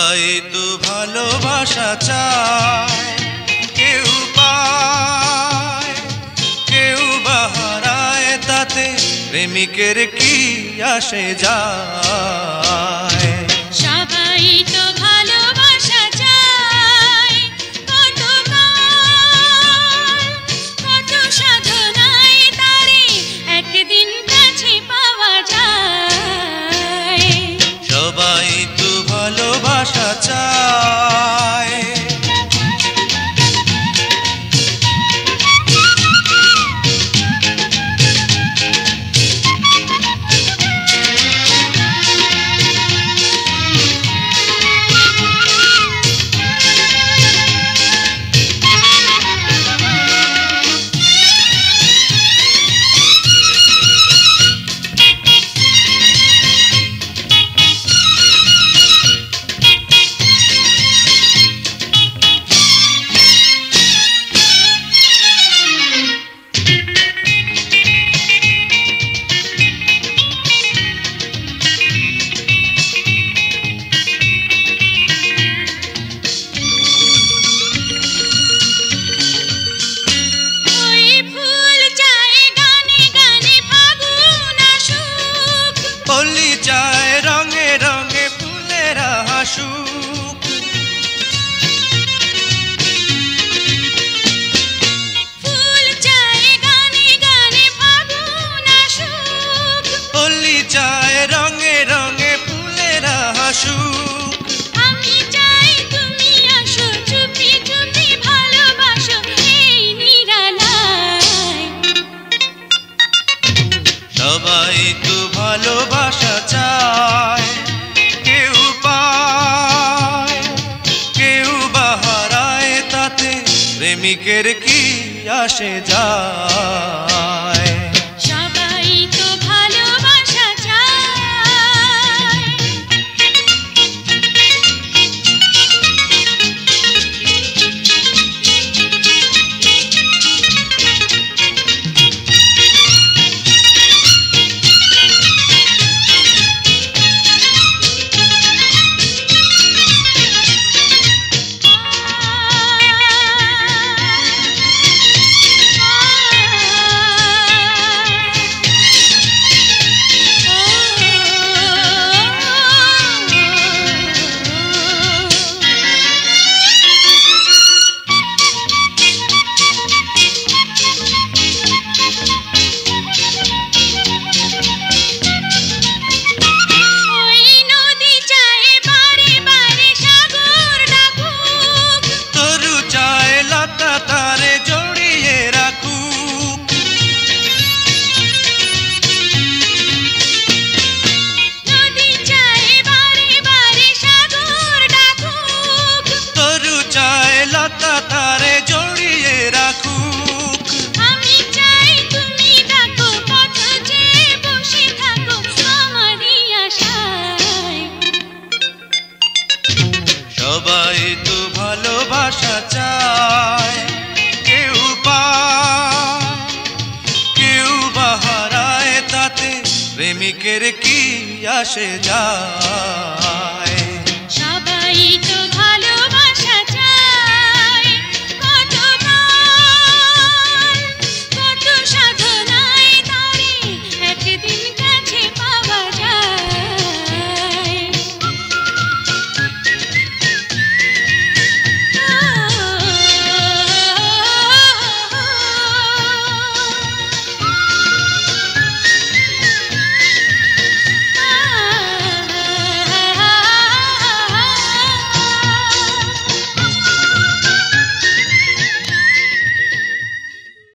সবাই তো ভালোবাসা চায়, কেউ পায় কেউ বা হারায়, তাতে প্রেমিকের কি আসে যায়। সবাই তো ভালোবাসা চায়, কত সাধনায় তারে একদিন কাছে পাওয়া যায়। সবাই তো ভালোবাসা চায়। পল্লী চায় রঙে রঙে ফুলেরা হাসুক, ফুল চায় গানে গানে ফাগুন আসুক। পল্লী চায় রঙে রঙে ফুলেরা হাসুক। আমি চাই তুমি আসো, চুপি চুপি ভালোবাসো এই নিরালায়। সবাই তো ভালোবাসা চায়, কেউ পায় কেউ বা হারায়, তাতে প্রেমিকের কি আসে যায়। সবাই তো ভালোবাসা চায়। তারে জড়িয়ে রাখুক, নদী চায় বারে বারে সাগর ডাকুক। তরু চায় লতা তারে জড়িয়ে রাখুক। আমি চাই তুমি ডাকো, পথ চেয়ে বসে থাকো আমারই আশায়। সবাই তো ভালোবাসা চায়, কেউ পায় কেউ বা হারায়, তাতে প্রেমিকের কি আসে যায়। সবাই তো